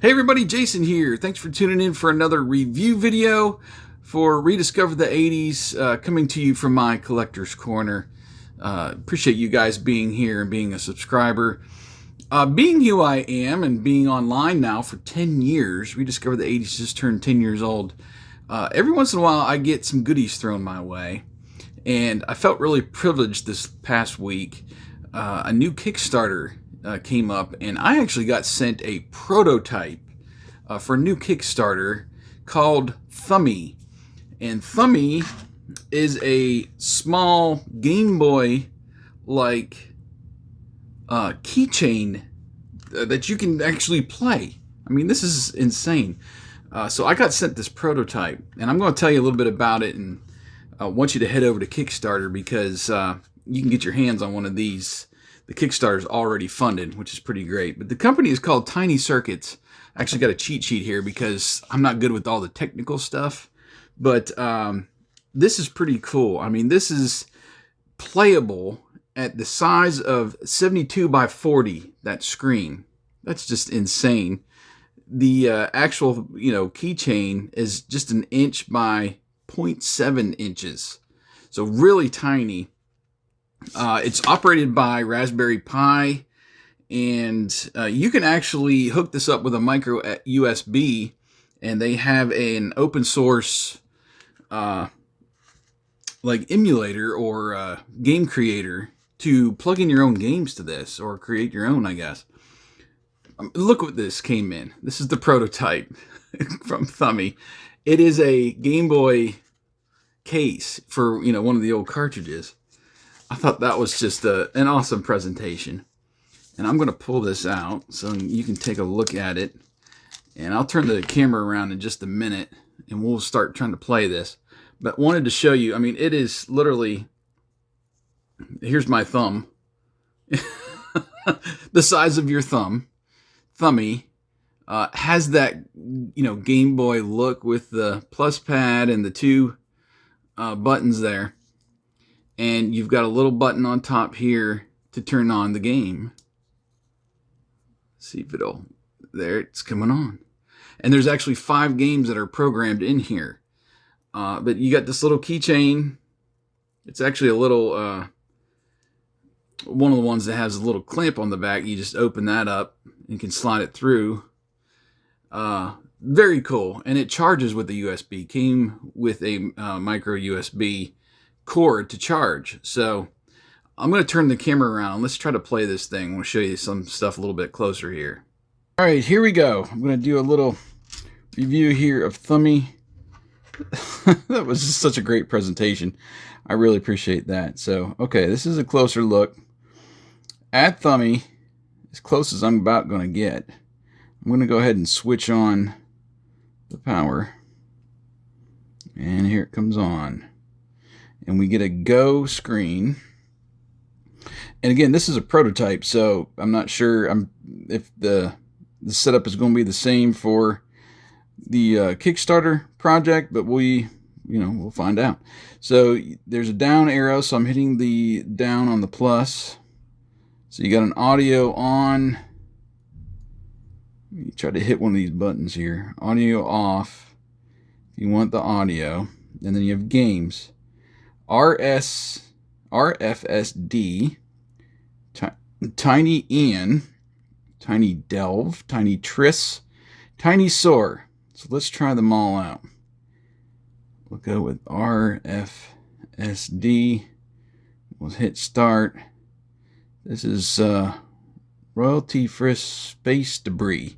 Hey everybody, Jason here. Thanks for tuning in for another review video for Rediscover the 80s, coming to you from my Collector's Corner. Appreciate you guys being here and being a subscriber. Being who I am and being online now for 10 years, Rediscover the 80s just turned 10 years old. Every once in a while I get some goodies thrown my way, and I felt really privileged this past week. A new Kickstarter came up, and I actually got sent a prototype for a new Kickstarter called Thumby. And Thumby is a small Game Boy like keychain that you can actually play. I mean, this is insane. So I got sent this prototype, and I'm going to tell you a little bit about it, and I want you to head over to Kickstarter because you can get your hands on one of these. The Kickstarter is already funded, which is pretty great. But the company is called Tiny Circuits. I actually got a cheat sheet here because I'm not good with all the technical stuff. But this is pretty cool. I mean, this is playable at the size of 72 by 40, that screen. That's just insane. The actual, keychain is just 1 inch by 0.7 inches. So really tiny. It's operated by Raspberry Pi, and you can actually hook this up with a micro USB, and they have an open source like emulator or game creator to plug in your own games to this, or create your own, I guess. Look what this came in. This is the prototype from Thumby. It is a Game Boy case for, one of the old cartridges. I thought that was just an awesome presentation. And I'm going to pull this out so you can take a look at it. And I'll turn the camera around in just a minute, and we'll start trying to play this. But wanted to show you, I mean, it is literally, here's my thumb. The size of your thumb. Thumby has that, Game Boy look with the plus pad and the two buttons there. And you've got a little button on top here to turn on the game. See if it'll, there, it's coming on. And there's actually 5 games that are programmed in here. But you got this little keychain. It's actually a little, one of the ones that has a little clamp on the back. You just open that up and can slide it through. Very cool. And it charges with the USB. Came with a micro USB cord to charge. So I'm going to turn the camera around. Let's try to play this thing. I'm going to show you some stuff a little bit closer here. All right, here we go. I'm going to do a little review here of Thumby. That was just such a great presentation. I really appreciate that. So, okay, this is a closer look at Thumby, as close as I'm about going to get. I'm going to go ahead and switch on the power. And here it comes on. And we get a go screen. And again, this is a prototype, so I'm not sure if the setup is going to be the same for the Kickstarter project, but we'll find out. So there's a down arrow, so I'm hitting the down on the plus. So you got an audio on. You try to hit one of these buttons here. Audio off. You want the audio, and then you have games. RFSD, Tiny Ian, Tiny Delve, Tiny Triss, Tiny Soar. So let's try them all out. We'll go with RFSD. We'll hit start. This is royalty free space debris.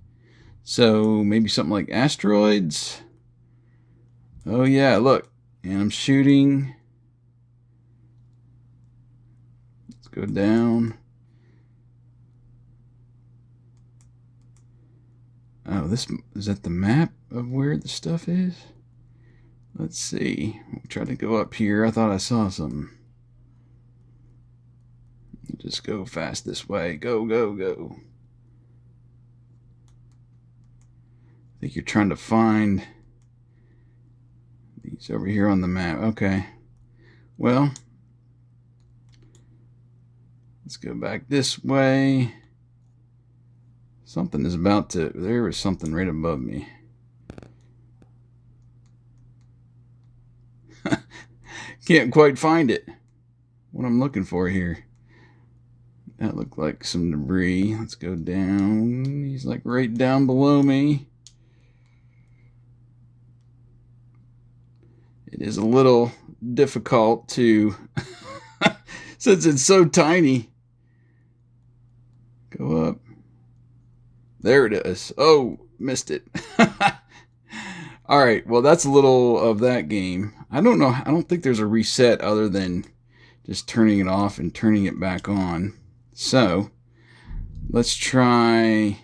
So maybe something like asteroids. Oh yeah, look. And I'm shooting. Go down. Oh, this is that the map of where the stuff is? Let's see. We'll try to go up here. I thought I saw something. Just go fast this way. Go, go, go. I think you're trying to find these over here on the map. Okay. Well, let's go back this way. Something is about to... There was something right above me. Can't quite find it. What I'm looking for here. That looked like some debris. Let's go down. He's like right down below me. It is a little difficult to... since it's so tiny. Go up. There it is. Oh, missed it. All right. Well, that's a little of that game. I don't know. I don't think there's a reset other than just turning it off and turning it back on. So let's try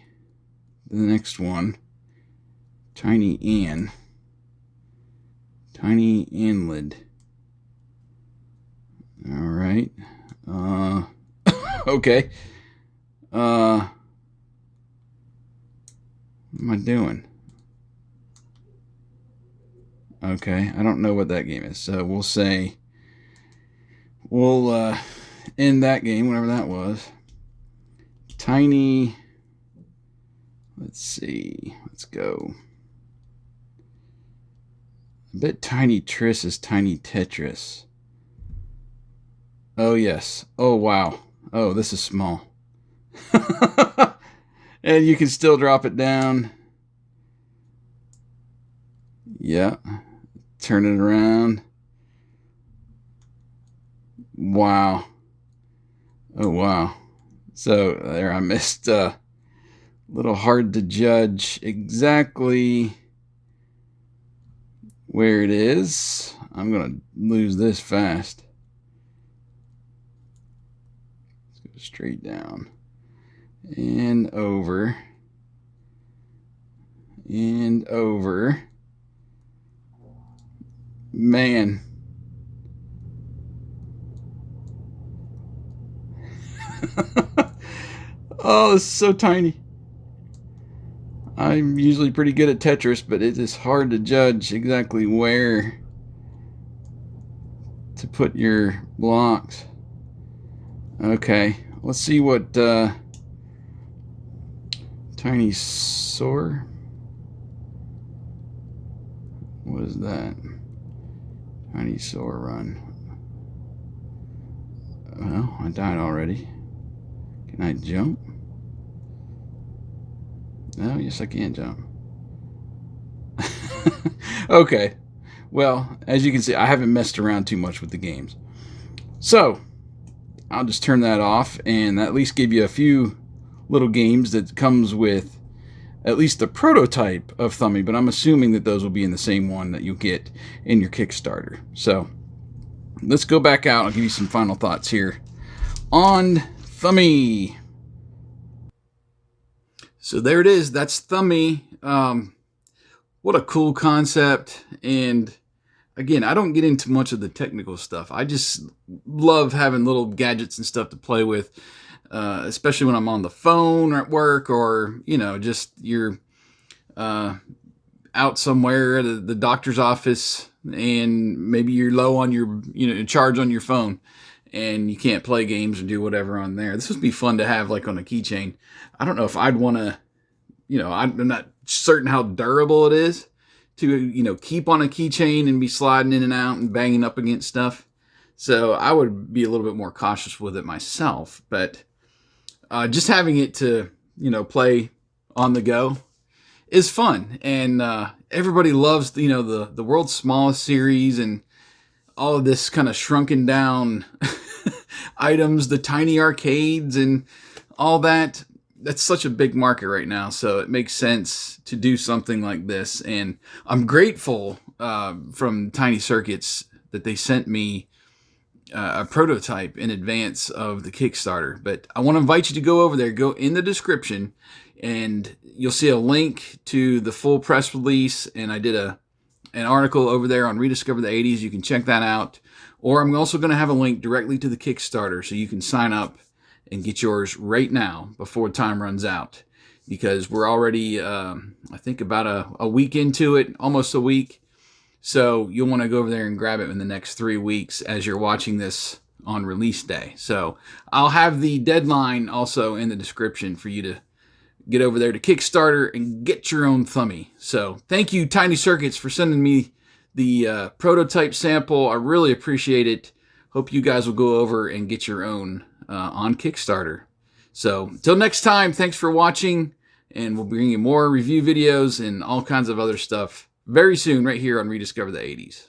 the next one. Tiny Ann. Tiny Anlid. All right. Okay. What am I doing? Okay, I don't know what that game is. So we'll say we'll end that game, whatever that was. Tiny. Let's see. Let's go. I bet Tiny Triss is Tiny Tetris. Oh, yes. Oh, wow. Oh, this is small. And you can still drop it down. Yeah. Turn it around. Wow. Oh, wow. So there I missed a little hard to judge exactly where it is. I'm going to lose this fast. Let's go straight down. And over. And over. Man. Oh, this is so tiny. I'm usually pretty good at Tetris, but it is hard to judge exactly where to put your blocks. Okay, let's see what Tiny Soar. What is that? Tiny Soar Run. Well, I died already. Can I jump? No, yes I can jump. Okay. Well, as you can see, I haven't messed around too much with the games. So, I'll just turn that off and at least give you a few little games that comes with at least the prototype of Thumby, but I'm assuming that those will be in the same one that you'll get in your Kickstarter. So, let's go back out. I'll give you some final thoughts here on Thumby. So there it is. That's Thumby. What a cool concept. And again, I don't get into much of the technical stuff. I just love having little gadgets and stuff to play with, especially when I'm on the phone or at work, or, you know, just you're out somewhere at the doctor's office and maybe you're low on your, charge on your phone and you can't play games or do whatever on there. This would be fun to have like on a keychain. I don't know if I'd want to, I'm not certain how durable it is to, keep on a keychain and be sliding in and out and banging up against stuff. So I would be a little bit more cautious with it myself, but just having it to, play on the go is fun. And everybody loves, the world's smallest series and all of this kind of shrunken down items, the tiny arcades and all that. That's such a big market right now, so it makes sense to do something like this. And I'm grateful from Tiny Circuits that they sent me a prototype in advance of the Kickstarter. But I want to invite you to go over there, go in the description, and you'll see a link to the full press release. And I did an article over there on Rediscover the 80s. You can check that out. Or I'm also going to have a link directly to the Kickstarter so you can sign up and get yours right now before time runs out. Because we're already, I think, about a week into it, almost a week. So you'll want to go over there and grab it in the next 3 weeks as you're watching this on release day. So I'll have the deadline also in the description for you to get over there to Kickstarter and get your own Thumby. So thank you, Tiny Circuits, for sending me the prototype sample. I really appreciate it. Hope you guys will go over and get your own on Kickstarter. So until next time, thanks for watching, and we'll bring you more review videos and all kinds of other stuff very soon right here on Rediscover the 80s.